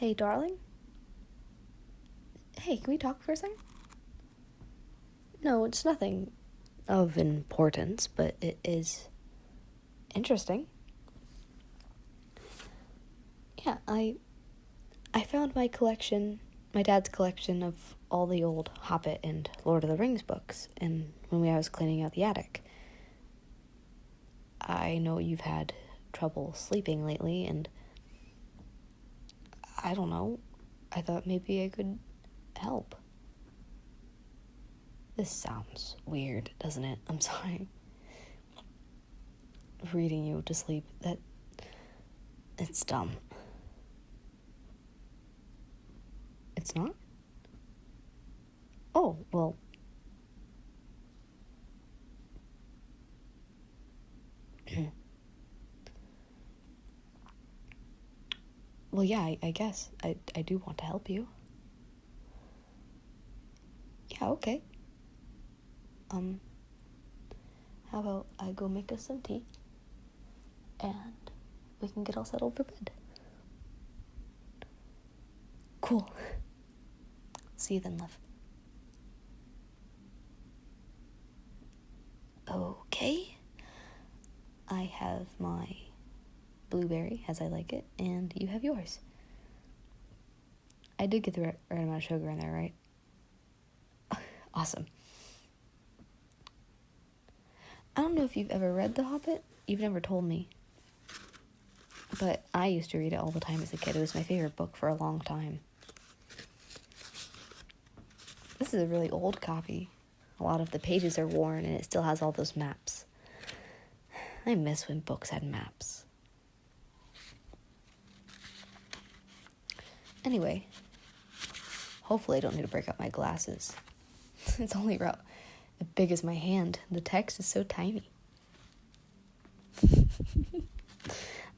Hey, darling? Hey, can we talk for a second? No, it's nothing of importance, but it is interesting. Yeah, I found my dad's collection of all the old Hobbit and Lord of the Rings books, and when I was cleaning out the attic. I know you've had trouble sleeping lately, and I don't know, I thought maybe I could help. This sounds weird, doesn't it? I'm sorry. Reading you to sleep, it's dumb. It's not? Oh, well. Well, yeah, I guess. I do want to help you. Yeah, okay. How about I go make us some tea, and we can get all settled for bed. Cool. See you then, love. Okay. I have my blueberry, as I like it, and you have yours. I did get the right amount of sugar in there, right? Awesome. I don't know if you've ever read The Hobbit. You've never told me. But I used to read it all the time as a kid. It was my favorite book for a long time. This is a really old copy. A lot of the pages are worn, and it still has all those maps. I miss when books had maps. Anyway, hopefully I don't need to break out my glasses. It's only about as big as my hand. The text is so tiny.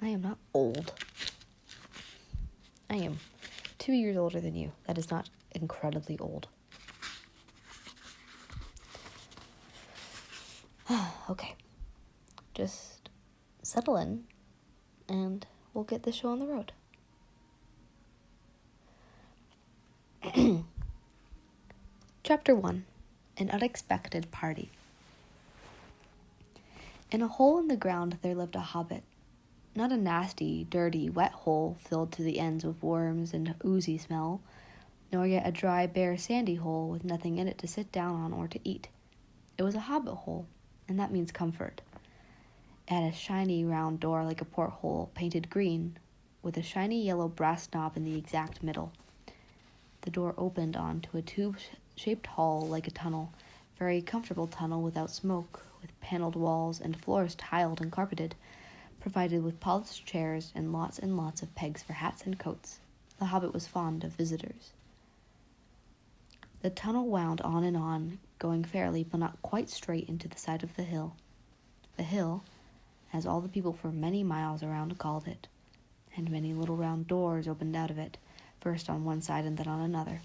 I am not old. I am 2 years older than you. That is not incredibly old. Okay. Just settle in, and we'll get this show on the road. Chapter 1. An Unexpected Party. In a hole in the ground there lived a hobbit. Not a nasty, dirty, wet hole filled to the ends with worms and oozy smell, nor yet a dry, bare, sandy hole with nothing in it to sit down on or to eat. It was a hobbit hole, and that means comfort. It had a shiny round door like a porthole, painted green, with a shiny yellow brass knob in the exact middle. The door opened onto a tube-shaped hall like a tunnel, very comfortable tunnel without smoke, with paneled walls and floors tiled and carpeted, provided with polished chairs and lots of pegs for hats and coats. The hobbit was fond of visitors. The tunnel wound on and on, going fairly but not quite straight into the side of the hill. The hill, as all the people for many miles around called it, and many little round doors opened out of it, first on one side and then on another.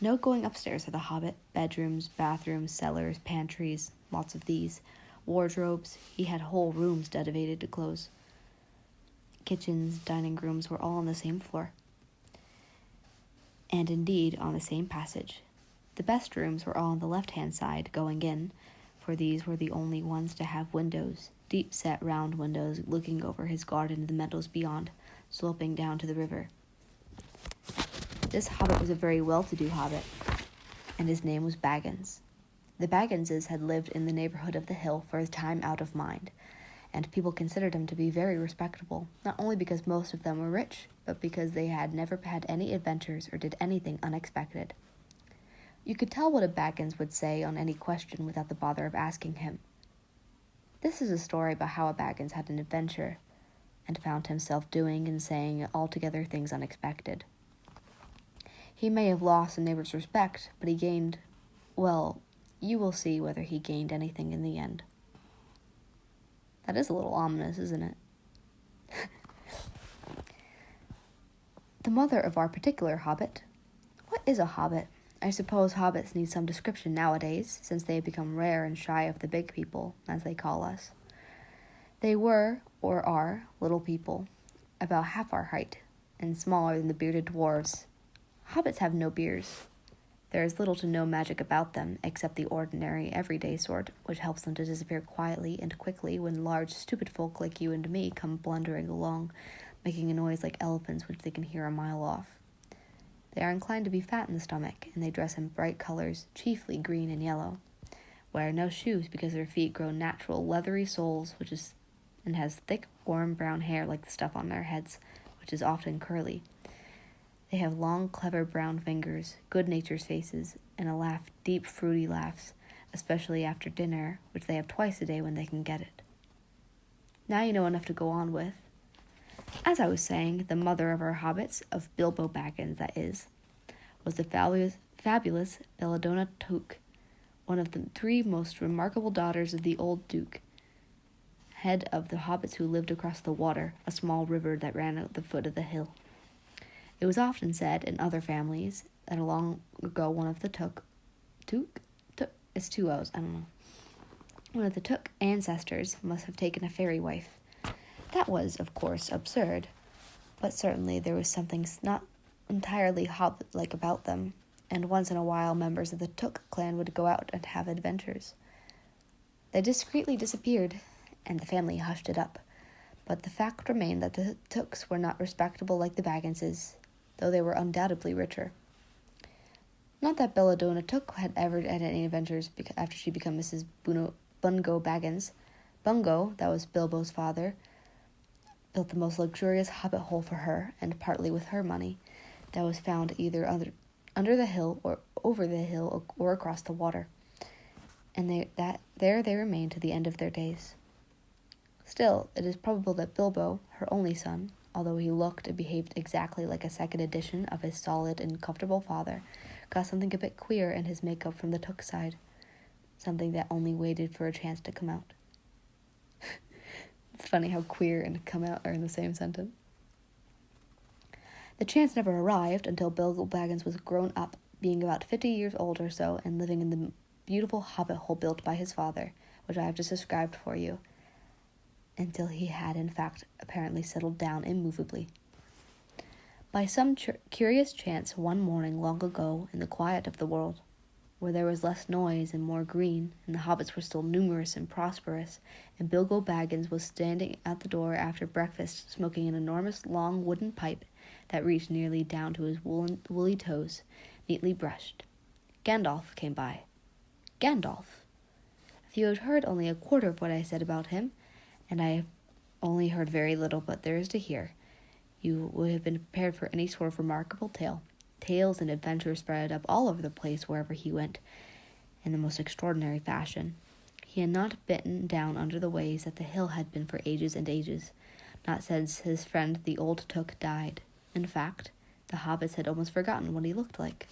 No going upstairs for the hobbit. Bedrooms, bathrooms, cellars, pantries, lots of these. Wardrobes, he had whole rooms dedicated to clothes. Kitchens, dining rooms were all on the same floor, and indeed on the same passage. The best rooms were all on the left-hand side, going in, for these were the only ones to have windows, deep-set round windows looking over his garden and the meadows beyond, sloping down to the river. This hobbit was a very well-to-do hobbit, and his name was Baggins. The Bagginses had lived in the neighborhood of the hill for a time out of mind, and people considered him to be very respectable, not only because most of them were rich, but because they had never had any adventures or did anything unexpected. You could tell what a Baggins would say on any question without the bother of asking him. This is a story about how a Baggins had an adventure, and found himself doing and saying altogether things unexpected. He may have lost a neighbor's respect, but he gained, well, you will see whether he gained anything in the end. That is a little ominous, isn't it? The mother of our particular hobbit. What is a hobbit? I suppose hobbits need some description nowadays, since they have become rare and shy of the big people, as they call us. They were, or are, little people, about half our height, and smaller than the bearded dwarves. Hobbits have no beards. There is little to no magic about them, except the ordinary, everyday sort, which helps them to disappear quietly and quickly when large, stupid folk like you and me come blundering along, making a noise like elephants which they can hear a mile off. They are inclined to be fat in the stomach, and they dress in bright colors, chiefly green and yellow. Wear no shoes because their feet grow natural, leathery soles, and has thick, warm brown hair like the stuff on their heads, which is often curly. They have long, clever brown fingers, good-natured faces, and a laugh, deep, fruity laughs, especially after dinner, which they have twice a day when they can get it. Now you know enough to go on with. As I was saying, the mother of our hobbits, of Bilbo Baggins, that is, was the fabulous Belladonna Took, one of the 3 most remarkable daughters of the old Duke, head of the hobbits who lived across the water, a small river that ran at the foot of the hill. It was often said in other families that long ago one of the Took, it's 2 O's, I don't know. One of the Took ancestors must have taken a fairy wife. That was, of course, absurd, but certainly there was something not entirely hobbit-like about them, and once in a while members of the Took clan would go out and have adventures. They discreetly disappeared, and the family hushed it up, but the fact remained that the Tooks were not respectable like the Bagginses, though they were undoubtedly richer. Not that Belladonna Took had ever had any adventures after she became Mrs. Bungo Baggins. Bungo, that was Bilbo's father, built the most luxurious hobbit hole for her, and partly with her money, that was found either under the hill or over the hill or across the water, and there they remained to the end of their days. Still, it is probable that Bilbo, her only son, although he looked and behaved exactly like a second edition of his solid and comfortable father, got something a bit queer in his makeup from the Took side, something that only waited for a chance to come out. It's funny how queer and come out are in the same sentence. The chance never arrived until Bilbo Baggins was grown up, being about 50 years old or so, and living in the beautiful hobbit hole built by his father, which I have just described for you, until he had, in fact, apparently settled down immovably. By some curious chance, one morning long ago, in the quiet of the world, where there was less noise and more green, and the hobbits were still numerous and prosperous, and Bilbo Baggins was standing at the door after breakfast, smoking an enormous long wooden pipe that reached nearly down to his woolly toes, neatly brushed, Gandalf came by. Gandalf. If you had heard only a quarter of what I said about him, and I have only heard very little but there is to hear, you would have been prepared for any sort of remarkable tale. Tales and adventures spread up all over the place wherever he went, in the most extraordinary fashion. He had not bitten down under the ways that the hill had been for ages and ages, not since his friend the old Took died. In fact, the hobbits had almost forgotten what he looked like.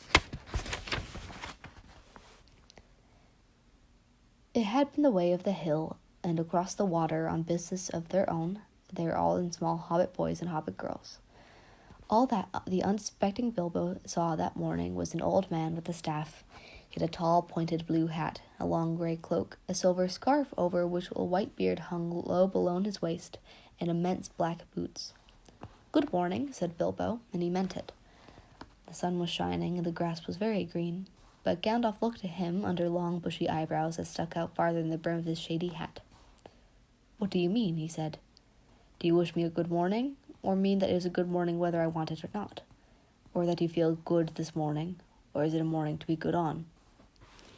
It had been the way of the hill and across the water on business of their own. They were all in small hobbit boys and hobbit girls. All that the unsuspecting Bilbo saw that morning was an old man with a staff. He had a tall, pointed blue hat, a long grey cloak, a silver scarf over which a white beard hung low below his waist, and immense black boots. "Good morning," said Bilbo, and he meant it. The sun was shining, and the grass was very green, but Gandalf looked at him under long, bushy eyebrows that stuck out farther than the brim of his shady hat. "What do you mean?" he said. "Do you wish me a good morning, or mean that it is a good morning whether I want it or not? Or that you feel good this morning, or is it a morning to be good on?"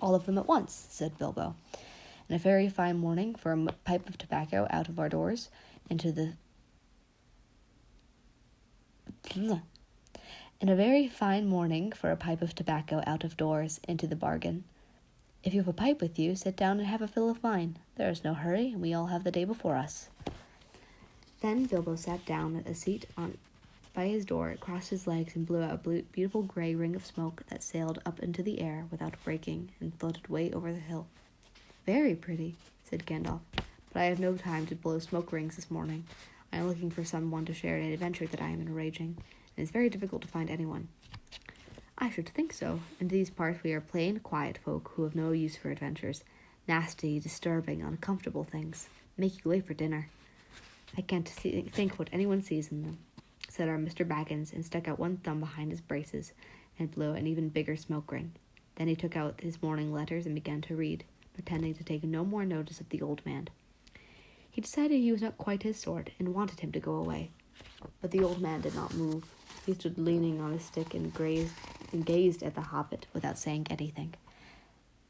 "All of them at once," said Bilbo. "And a very fine morning for a pipe of tobacco out of our doors into the... And a very fine morning for a pipe of tobacco out of doors into the bargain. If you have a pipe with you, sit down and have a fill of mine. There is no hurry, and we all have the day before us." Then Bilbo sat down at a seat by his door, crossed his legs, and blew out a beautiful grey ring of smoke that sailed up into the air without breaking and floated way over the hill. "Very pretty," said Gandalf, "but I have no time to blow smoke rings this morning. I am looking for someone to share an adventure that I am enraging, and it is very difficult to find anyone." "I should think so. In these parts we are plain, quiet folk who have no use for adventures. Nasty, disturbing, uncomfortable things. Make you late for dinner. I can't think what anyone sees in them," said our Mr. Baggins, and stuck out one thumb behind his braces and blew an even bigger smoke ring. Then he took out his morning letters and began to read, pretending to take no more notice of the old man. He decided he was not quite his sort and wanted him to go away. But the old man did not move. He stood leaning on his stick and gazed at the Hobbit without saying anything,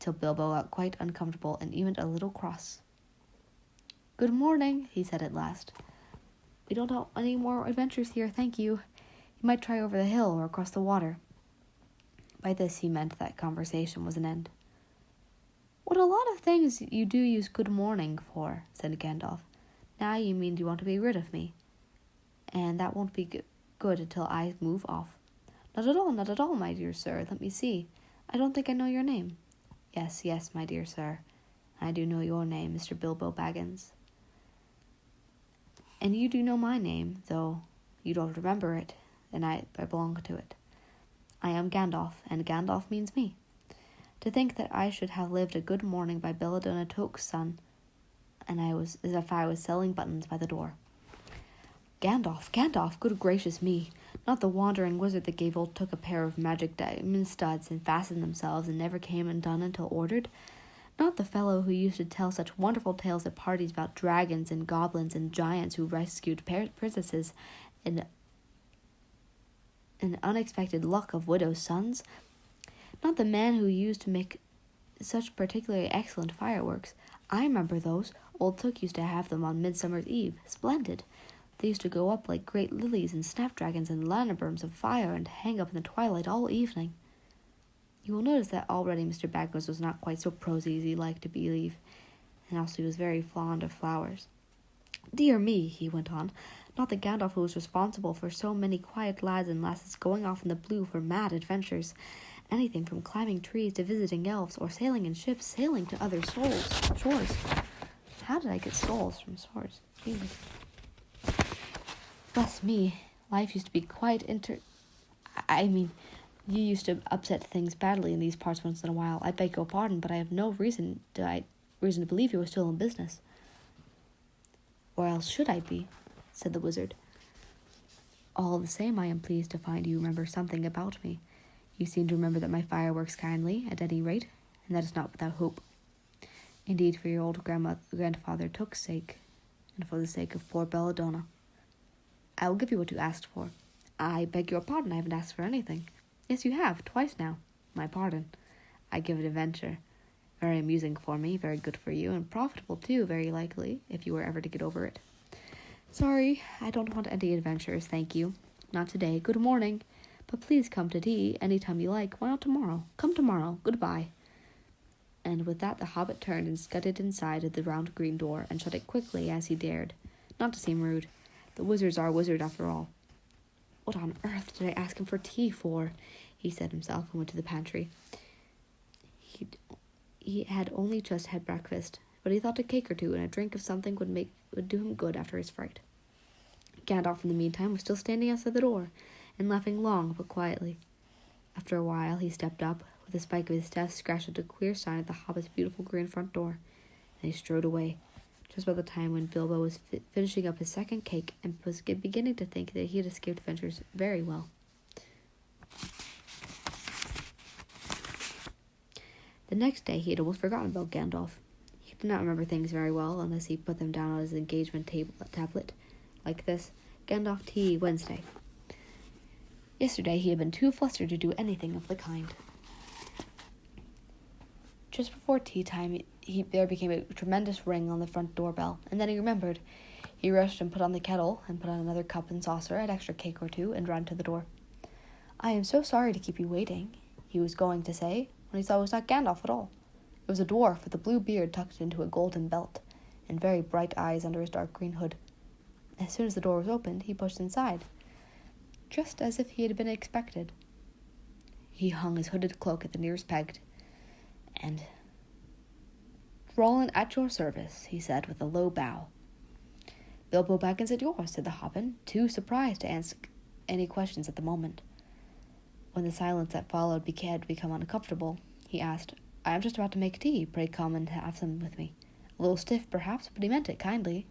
till Bilbo got quite uncomfortable and even a little cross. "Good morning," he said at last. "We don't have any more adventures here, thank you. You might try over the hill or across the water." By this he meant that conversation was an end. "What a lot of things you do use good morning for," said Gandalf. "Now you mean you want to be rid of me. And that won't be good until I move off." Not at all, my dear sir. Let me see. I don't think I know your name." Yes, my dear sir. I do know your name, Mr. Bilbo Baggins. And you do know my name, though you don't remember it, and I belong to it. I am Gandalf, and Gandalf means me. To think that I should have lived a good morning by Belladonna Toke's son, and as if I was selling buttons by the door. Gandalf, good gracious me. Not the wandering wizard that gave old Took a pair of magic diamond studs and fastened themselves and never came undone until ordered. Not the fellow who used to tell such wonderful tales at parties about dragons and goblins and giants who rescued princesses and an unexpected luck of widows' sons. Not the man who used to make such particularly excellent fireworks. I remember those. Old Took used to have them on Midsummer's Eve. Splendid. They used to go up like great lilies and snapdragons and lanterns of fire and hang up in the twilight all evening. You will notice that already Mr. Baggins was not quite so prosy as he liked to believe, and also he was very fond of flowers. Dear me, he went on, not the Gandalf who was responsible for so many quiet lads and lasses going off in the blue for mad adventures, anything from climbing trees to visiting elves, or sailing in ships, sailing to other shores. How did I get souls from shores? Jesus. Bless me, life used to be quite you used to upset things badly in these parts once in a while. I beg your pardon, but I have no reason to believe you were still in business. Or else should I be, said the wizard. All the same, I am pleased to find you remember something about me. You seem to remember that my fireworks kindly, at any rate, and that is not without hope. Indeed, for your old grandfather Took's sake, and for the sake of poor Belladonna. I will give you what you asked for. I beg your pardon, I haven't asked for anything. Yes, you have, twice now. My pardon. I give an adventure. Very amusing for me, very good for you, and profitable too, very likely, if you were ever to get over it. Sorry, I don't want any adventures, thank you. Not today. Good morning. But please come to tea any time you like. Why not tomorrow? Come tomorrow. Goodbye. And with that the Hobbit turned and scudded inside at the round green door, and shut it quickly as he dared, not to seem rude. The wizards are wizard after all. What on earth did I ask him for tea for? He said himself and went to the pantry. He had only just had breakfast, but he thought a cake or two and a drink of something would do him good after his fright. Gandalf in the meantime was still standing outside the door, and laughing long but quietly. After a while he stepped up, with the spike of his staff scratched at a queer sign at the Hobbit's beautiful green front door, and he strode away, just by the time when Bilbo was finishing up his second cake and was beginning to think that he had escaped adventures very well. The next day he had almost forgotten about Gandalf. He did not remember things very well unless he put them down on his engagement tablet, like this: Gandalf tea Wednesday. Yesterday he had been too flustered to do anything of the kind. Just before tea time, there became a tremendous ring on the front doorbell, and then he remembered. He rushed and put on the kettle, and put on another cup and saucer, an extra cake or two, and ran to the door. I am so sorry to keep you waiting, he was going to say, when he saw it was not Gandalf at all. It was a dwarf with a blue beard tucked into a golden belt, and very bright eyes under his dark green hood. As soon as the door was opened, he pushed inside, just as if he had been expected. He hung his hooded cloak at the nearest peg, and Roland at your service, he said with a low bow. Bilbo Baggins at yours, said the Hobbit, too surprised to ask any questions at the moment. When the silence that followed had become uncomfortable, he asked, I am just about to make tea. Pray come and have some with me. A little stiff, perhaps, but he meant it kindly.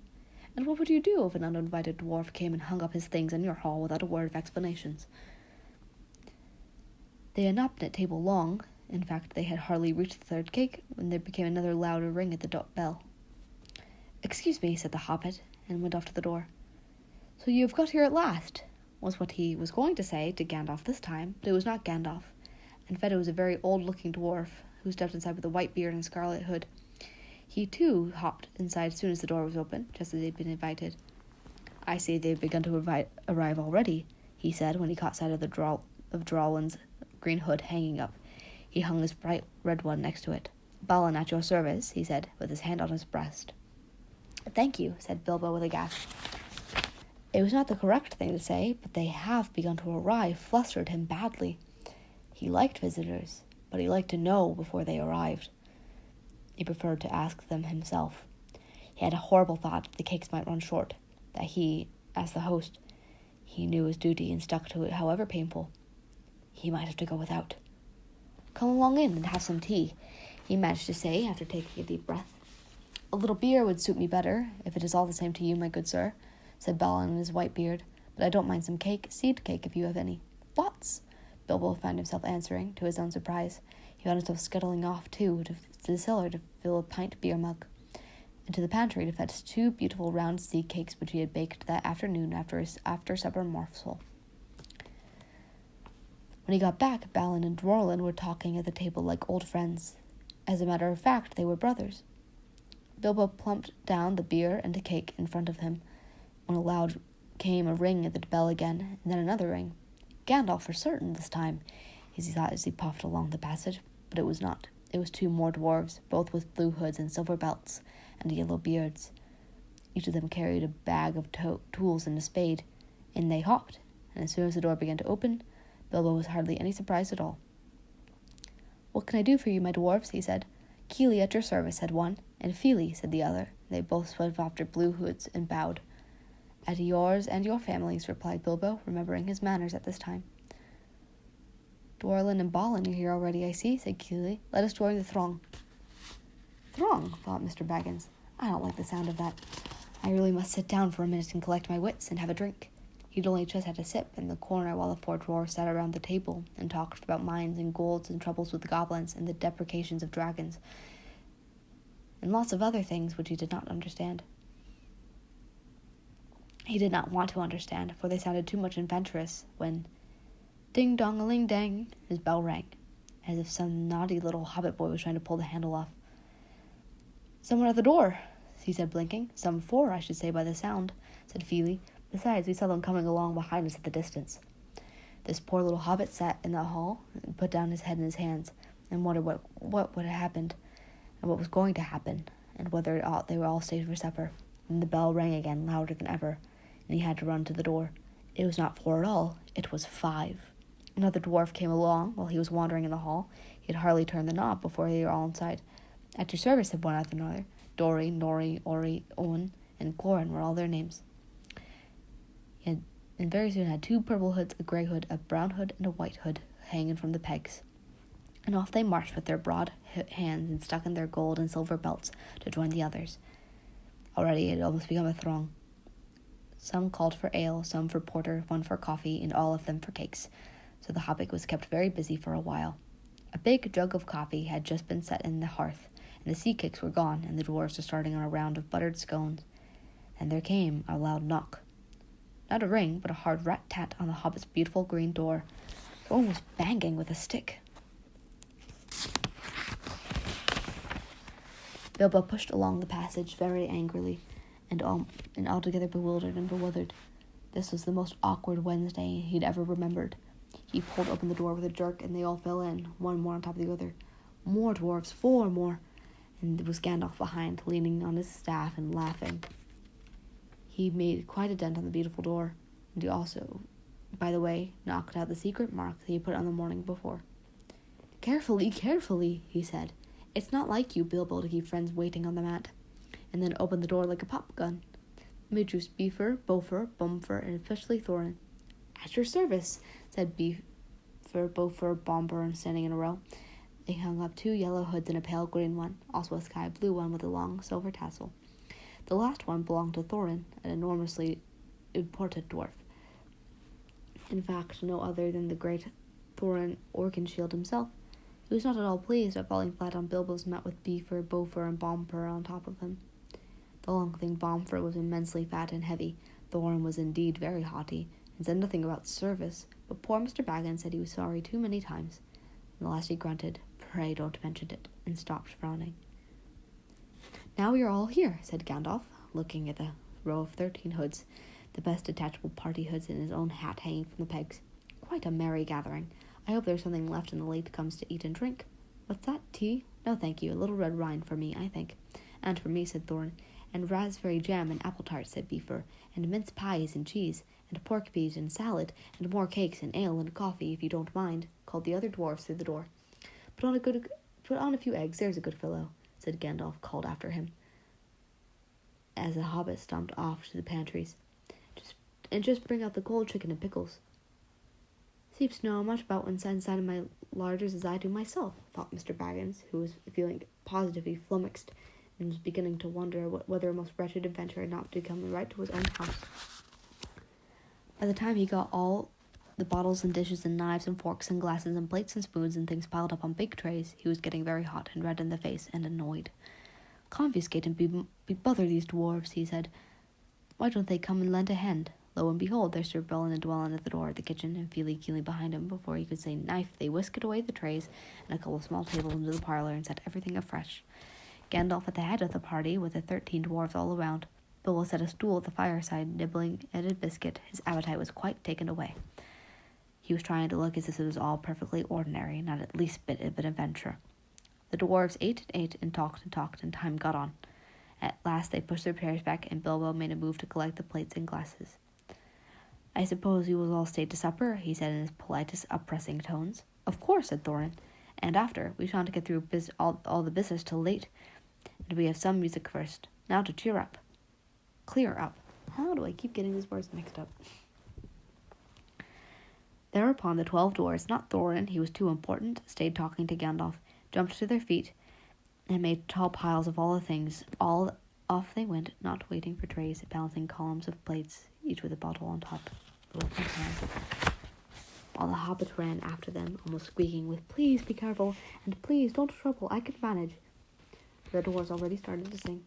And what would you do if an uninvited dwarf came and hung up his things in your hall without a word of explanations? They had not been at table long. In fact, they had hardly reached the third cake when there became another louder ring at the bell. "Excuse me," said the Hobbit, and went off to the door. "So you have got here at last," was what he was going to say to Gandalf this time, but it was not Gandalf. Instead, it was a very old-looking dwarf who stepped inside with a white beard and scarlet hood. He, too, hopped inside as soon as the door was open, just as they'd been invited. "I see they've begun to arrive already," he said when he caught sight of Drawlin's green hood hanging up. He hung his bright red one next to it. "Balin at your service," he said, with his hand on his breast. "Thank you," said Bilbo with a gasp. It was not the correct thing to say, but "they have begun to arrive" flustered him badly. He liked visitors, but he liked to know before they arrived. He preferred to ask them himself. He had a horrible thought that the cakes might run short, that he, as the host, he knew his duty and stuck to it however painful. He might have to go without. "Come along in and have some tea," he managed to say after taking a deep breath. "A little beer would suit me better, if it is all the same to you, my good sir," said Balin in his white beard, "but I don't mind some seed cake if you have any." "Lots," Bilbo found himself answering, to his own surprise. He found himself scuttling off, too, to the cellar to fill a pint beer mug, and to the pantry to fetch 2 beautiful round seed cakes which he had baked that afternoon after his after-supper morsel. When he got back, Balin and Dwarlin were talking at the table like old friends. As a matter of fact, they were brothers. Bilbo plumped down the beer and a cake in front of him, when aloud came a ring at the bell again, and then another ring. Gandalf for certain this time, he thought as he puffed along the passage, but it was not. It was 2 more dwarves, both with blue hoods and silver belts, and yellow beards. Each of them carried a bag of tools and a spade. In they hopped, and as soon as the door began to open, Bilbo was hardly any surprised at all. "What can I do for you, my dwarves?" he said. "Keely at your service," said one, and "Feely," said the other. They both swept off their blue hoods and bowed. "At yours and your families," replied Bilbo, remembering his manners at this time. "Dwarlin and Balin are here already, I see," said Keely. "Let us join the throng." "Throng," thought Mr. Baggins. "I don't like the sound of that. I really must sit down for a minute and collect my wits and have a drink." He'd only just had a sip in the corner while the 4 dwarves sat around the table and talked about mines and golds and troubles with the goblins and the deprecations of dragons, and lots of other things which he did not understand. He did not want to understand, for they sounded too much adventurous when, ding-dong-a-ling-dang, his bell rang, as if some naughty little hobbit boy was trying to pull the handle off. "Someone at the door," he said, blinking. "Some 4, I should say, by the sound," said Feely. "Besides, we saw them coming along behind us at the distance." This poor little hobbit sat in the hall and put down his head in his hands and wondered what would have happened and what was going to happen, and whether they were all stayed for supper. And the bell rang again, louder than ever, and he had to run to the door. It was not 4 at all, it was 5. Another dwarf came along while he was wandering in the hall. He had hardly turned the knob before they were all inside. "At your service," said one after another. Dori, Nori, Ori, Owen, and Glorin were all their names. And very soon had 2 purple hoods, a grey hood, a brown hood, and a white hood hanging from the pegs. And off they marched with their broad hands and stuck in their gold and silver belts to join the others. Already it had almost become a throng. Some called for ale, some for porter, one for coffee, and all of them for cakes. So the hobbit was kept very busy for a while. A big jug of coffee had just been set in the hearth, and the sea cakes were gone, and the dwarves were starting on a round of buttered scones. And there came a loud knock. Not a ring, but a hard rat-tat on the hobbit's beautiful green door. Someone was banging with a stick. Bilbo pushed along the passage very angrily, and altogether bewildered and bewildered. This was the most awkward Wednesday he'd ever remembered. He pulled open the door with a jerk, and they all fell in, one more on top of the other. More dwarves, 4 more, and there was Gandalf behind, leaning on his staff and laughing. He made quite a dent on the beautiful door, and he also, by the way, knocked out the secret mark that he put on the morning before. Carefully, he said. "It's not like you, Bilbo, to keep friends waiting on the mat," and then opened the door like a pop gun. "Midgeus Beefer, Bofer, Bumfer, and especially Thorin." "At your service," said Beefer, Bofer, Bomber, standing in a row. They hung up 2 yellow hoods and a pale green one, also a sky blue one with a long silver tassel. The last one belonged to Thorin, an enormously important dwarf. In fact, no other than the great Thorin Oakenshield himself. He was not at all pleased at falling flat on Bilbo's mat with Beaver, Beaufort, and Bombfur on top of him. The long-thing Bombfur was immensely fat and heavy. Thorin was indeed very haughty, and said nothing about service, but poor Mr. Baggins said he was sorry too many times. And the last he grunted, "Pray don't mention it," and stopped frowning. "Now we are all here," said Gandalf, looking at the row of 13 hoods, the best detachable party hoods and his own hat hanging from the pegs. "Quite a merry gathering. I hope there's something left in the late comes to eat and drink. What's that, tea? No, thank you. A little red wine for me, I think." "And for me," said Thorin. "And raspberry jam and apple tart," said Beaver. "And mince pies and cheese, and pork peas and salad, and more cakes and ale and coffee, if you don't mind," called the other dwarfs through the door. Put on a few eggs, there's a good fellow," said Gandalf, called after him, as the hobbit stomped off to the pantries. Just bring out the cold chicken and pickles." "Seems to know much about what's inside of my larders as I do myself," thought Mr. Baggins, who was feeling positively flummoxed, and was beginning to wonder whether a most wretched adventure had not become right to his own house. By the time he got all the bottles and dishes and knives and forks and glasses and plates and spoons and things piled up on big trays, he was getting very hot and red in the face and annoyed. "Confiscate and be bother these dwarves," he said. "Why don't they come and lend a hand?" Lo and behold, there stood Bellin and Dwellin at the door of the kitchen, and Feely Keely behind him. Before he could say knife, they whisked away the trays and a couple of small tables into the parlor and set everything afresh. Gandalf at the head of the party, with the 13 dwarves all around. Bilbo sat a stool at the fireside, nibbling at a biscuit. His appetite was quite taken away. He was trying to look as if it was all perfectly ordinary, not at least bit of an adventure. The dwarves ate and talked, and time got on. At last they pushed their chairs back, and Bilbo made a move to collect the plates and glasses. "I suppose you will all stay to supper," he said in his politest, uppressing tones. "Of course," said Thorin. "And after, we shan't get through all the business till late, and we have some music first. Now to cheer up. Clear up. How do I keep getting these words mixed up?" Thereupon the 12 dwarves, not Thorin, he was too important, stayed talking to Gandalf, jumped to their feet, and made tall piles of all the things. All off they went, not waiting for trays, balancing columns of plates, each with a bottle on top. While the hobbits ran after them, almost squeaking with, "Please be careful, and please don't trouble, I can manage." The dwarves already started to sing.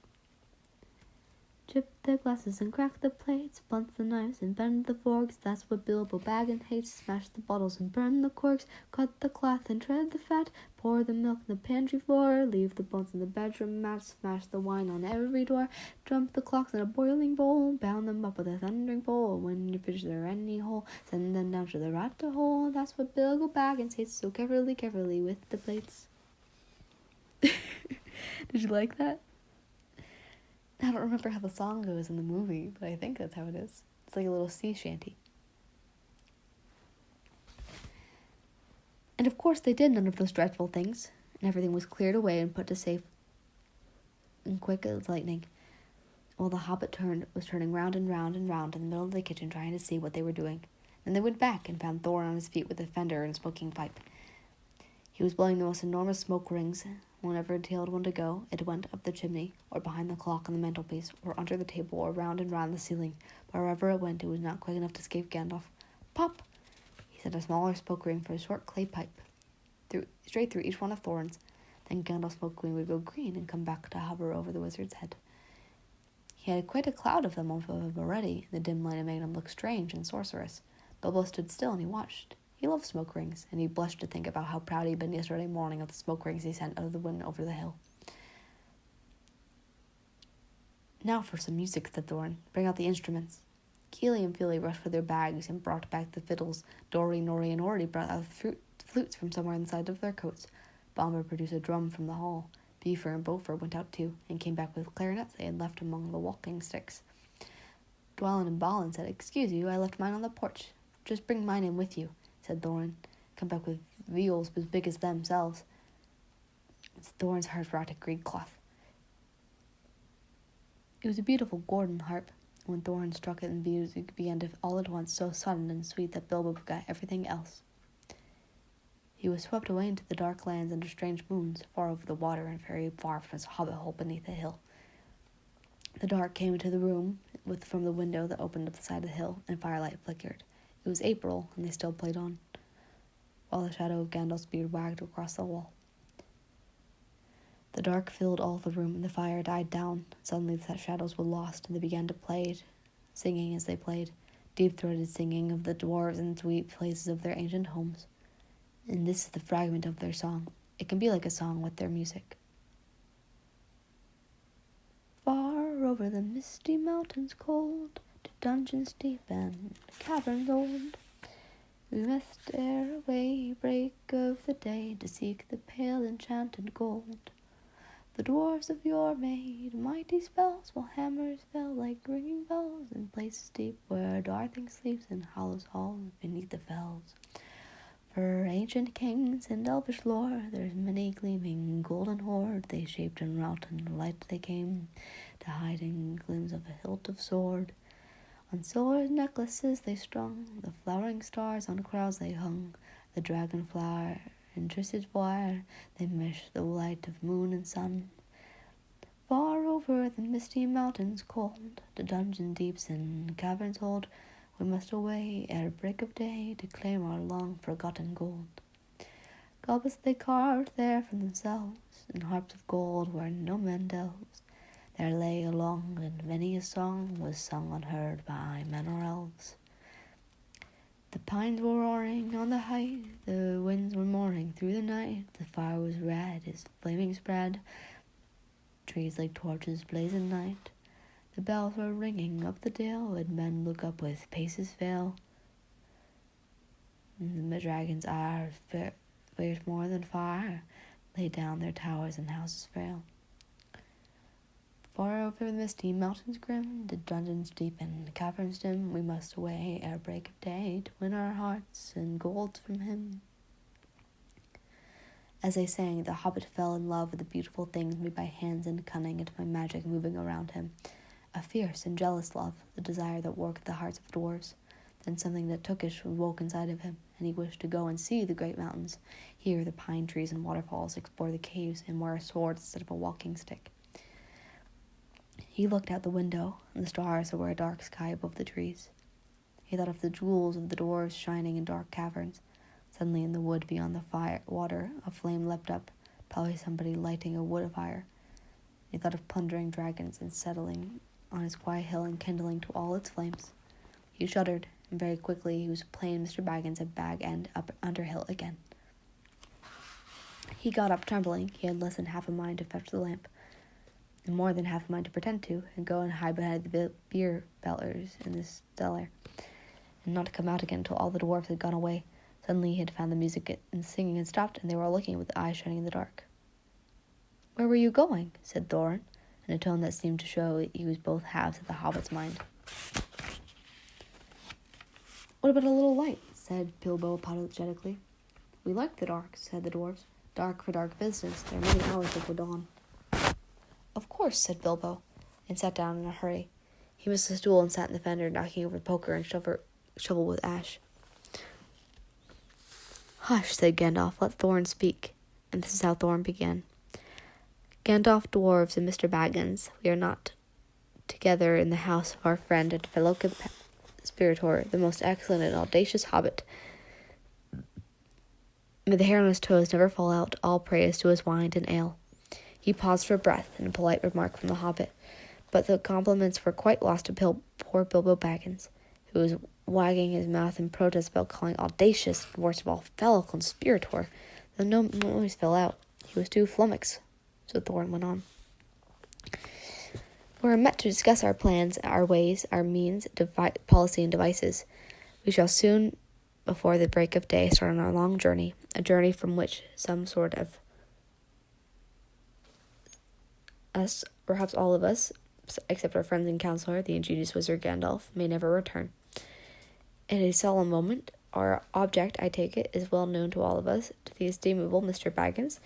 "Chip the glasses and crack the plates, blunt the knives and bend the forks, that's what Bilbo Baggins hates. Smash the bottles and burn the corks, cut the cloth and tread the fat, pour the milk in the pantry floor, leave the bones in the bedroom mat, smash the wine on every door, dump the clocks in a boiling bowl, bound them up with a thundering pole, when you fish there any hole, send them down to the rat hole, that's what Bilbo Baggins hates, so carefully with the plates." Did you like that? I don't remember how the song goes in the movie, but I think that's how it is. It's like a little sea shanty. And of course they did none of those dreadful things, and everything was cleared away and put to safe and quick as lightning, while the hobbit was turning round and round and round in the middle of the kitchen trying to see what they were doing. Then they went back and found Thorin on his feet with a fender and a smoking pipe. He was blowing the most enormous smoke rings. Whenever he told one to go, it went up the chimney, or behind the clock on the mantelpiece, or under the table, or round and round the ceiling. But wherever it went, it was not quick enough to escape Gandalf. "Pop!" He sent a smaller smoke ring for a short clay pipe, straight through each one of Thorin's. Then Gandalf's smoke ring would go green and come back to hover over the wizard's head. He had quite a cloud of them over him already. The dim light had made him look strange and sorcerous. Bilbo stood still and he watched. He loved smoke rings, and he blushed to think about how proud he'd been yesterday morning of the smoke rings he sent out of the wind over the hill. "Now for some music," said Thorin. "Bring out the instruments." Keely and Feely rushed for their bags and brought back the fiddles. Dory, Nori, and Orty brought out flutes from somewhere inside of their coats. Bomber produced a drum from the hall. Beaver and Beaufort went out too, and came back with clarinets they had left among the walking sticks. Dwellin and Balin said, "Excuse you, I left mine on the porch. Just bring mine in with you," said Thorin. "Come back with viols as big as themselves." Thorin's harp brought a green cloth. It was a beautiful golden harp. When Thorin struck it, the music began to all at once so sudden and sweet that Bilbo forgot everything else. He was swept away into the dark lands under strange moons, far over the water and very far from his hobbit hole beneath a hill. The dark came into the room from the window that opened up the side of the hill, and firelight flickered. It was April, and they still played on, while the shadow of Gandalf's beard wagged across the wall. The dark filled all the room, and the fire died down. Suddenly the shadows were lost, and they began to play, singing as they played, deep-throated singing of the dwarves and sweet places of their ancient homes. And this is the fragment of their song. It can be like a song with their music. Far over the misty mountains cold, to dungeons deep and caverns old, we must ere away break of the day to seek the pale enchanted gold. The dwarves of yore made mighty spells, while hammers fell like ringing bells in places deep where Darthing sleeps in hollows halls beneath the fells. For ancient kings and elvish lore, there's many gleaming golden hoard they shaped and wrought, and light they came to hide in gleams of a hilt of sword. On silver necklaces they strung, the flowering stars on crowns they hung, the dragonflower in twisted wire they meshed the light of moon and sun. Far over the misty mountains cold, to dungeon deeps and caverns hold, we must away ere break of day to claim our long-forgotten gold. Goblets they carved there for themselves, and harps of gold where no man delves. There lay a long and many a song was sung unheard by men or elves. The pines were roaring on the height, the winds were mourning through the night. The fire was red, its flaming spread, trees like torches blaze at night. The bells were ringing up the dale, and men look up with paces fail. And the dragon's ire flares more than fire, lay down their towers and houses frail. Far over the misty mountains grim, to dungeons deep and caverns dim, we must away ere break of day to win our hearts and gold from him. As they sang, the hobbit fell in love with the beautiful things made by hands and cunning, and by magic moving around him. A fierce and jealous love, the desire that worked the hearts of dwarves. Then something that tookish woke inside of him, and he wished to go and see the great mountains, hear the pine trees and waterfalls, explore the caves, and wear a sword instead of a walking stick. He looked out the window, and the stars were a dark sky above the trees. He thought of the jewels of the dwarves shining in dark caverns. Suddenly in the wood beyond the water, a flame leapt up, probably somebody lighting a wood fire. He thought of plundering dragons and settling on his quiet hill and kindling to all its flames. He shuddered, and very quickly he was playing Mr. Baggins at Bag End up Underhill again. He got up trembling. He had less than half a mind to fetch the lamp, and more than half a mind to pretend to, and go and hide behind the beer bellers in the cellar, and not to come out again until all the dwarfs had gone away. Suddenly he had found the music and singing had stopped, and they were all looking with eyes shining in the dark. "Where were you going?" said Thorin, in a tone that seemed to show he was both halves of the hobbit's mind. "What about a little light?" said Bilbo apologetically. "We like the dark," said the dwarves. "Dark for dark business. There are many hours before dawn." "Of course," said Bilbo, and sat down in a hurry. He missed a stool and sat in the fender, knocking over the poker and shovel with ash. "Hush," said Gandalf. "Let Thorin speak." And this is how Thorin began. "Gandalf, dwarves, and Mr. Baggins, we are not together in the house of our friend and fellow conspirator, the most excellent and audacious hobbit. May the hair on his toes never fall out. All praise to his wine and ale." He paused for breath and a polite remark from the hobbit, but the compliments were quite lost to poor Bilbo Baggins, who was wagging his mouth in protest about calling audacious, and worst of all, fellow conspirator, though no noise fell out. He was too flummoxed. So Thorin went on. "We're met to discuss our plans, our ways, our means, policy, and devices. We shall soon, before the break of day, start on our long journey, a journey from which some sort of us, perhaps all of us, except our friend and counselor, the ingenious wizard Gandalf, may never return. In a solemn moment, our object, I take it, is well known to all of us, to the estimable Mr. Baggins,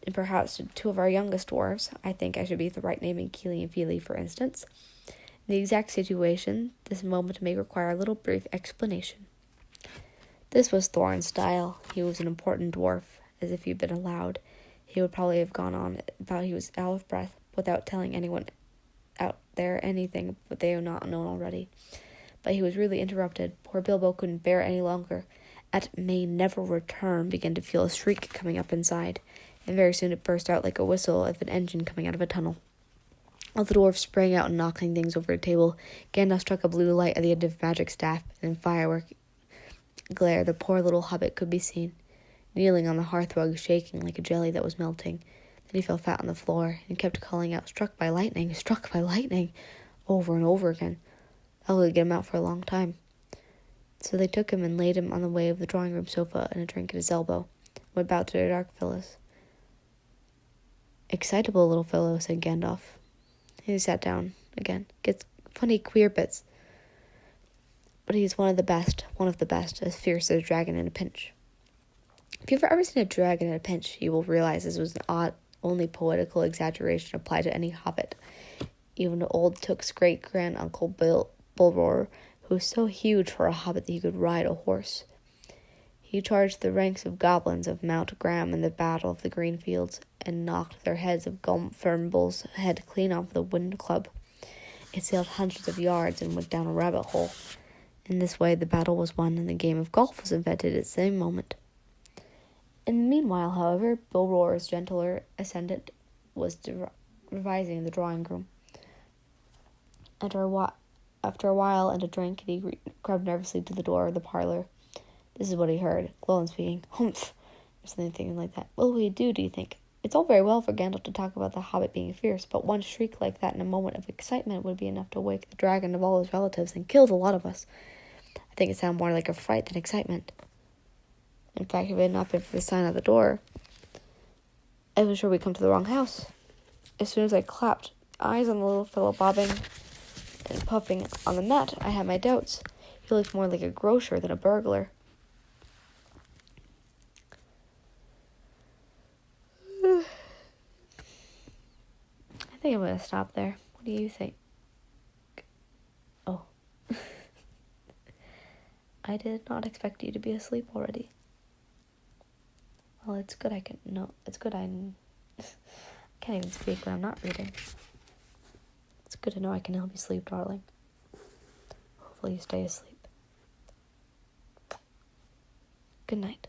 and perhaps to two of our youngest dwarves. I think I should be the right name in Keely and Feely, for instance. In the exact situation, this moment may require a little brief explanation." This was Thorin's style. He was an important dwarf. As if he'd been allowed, he would probably have gone on about he was out of breath without telling anyone there anything but they had not known already. But he was really interrupted. Poor Bilbo couldn't bear it any longer. At "may never return" began to feel a shriek coming up inside, and very soon it burst out like a whistle of an engine coming out of a tunnel. All the dwarfs sprang out and knocking things over a table. Gandalf struck a blue light at the end of his magic staff, and in firework glare the poor little hobbit could be seen, kneeling on the hearthrug, shaking like a jelly that was melting. Then he fell flat on the floor and kept calling out, "Struck by lightning, struck by lightning," over and over again. That would get him out for a long time. So they took him and laid him on the way of the drawing-room sofa and a drink at his elbow, and went about to their dark villas. "Excitable little fellow," said Gandalf. He sat down again. "Gets funny queer bits. But he's one of the best, as fierce as a dragon in a pinch." If you've ever seen a dragon in a pinch, you will realize this was an odd, only poetical exaggeration applied to any hobbit. Even to old Took's great-grand-uncle Bulroar, who was so huge for a hobbit that he could ride a horse. He charged the ranks of goblins of Mount Graham in the Battle of the Green Fields, and knocked their heads of Gumfumble's head clean off the wind club. It sailed hundreds of yards and went down a rabbit hole. In this way the battle was won, and the game of golf was invented at the same moment. In the meanwhile, however, Bulroar's gentler ascendant was revising in the drawing-room. After a while and a drink, he crept nervously to the door of the parlor. This is what he heard. Glowin speaking. "Humph," or something like that. "What will we do you think? It's all very well for Gandalf to talk about the hobbit being fierce, but one shriek like that in a moment of excitement would be enough to wake the dragon of all his relatives and kill the lot of us. I think it sounded more like a fright than excitement. In fact, if it had not been for the sign at the door, I was sure we'd come to the wrong house. As soon as I clapped eyes on the little fellow bobbing and puffing on the mat, I had my doubts. He looked more like a grocer than a burglar." I think I'm going to stop there. What do you think? Oh. I did not expect you to be asleep already. Well, it's good I can't even speak when I'm not reading. It's good to know I can help you sleep, darling. Hopefully you stay asleep. Good night.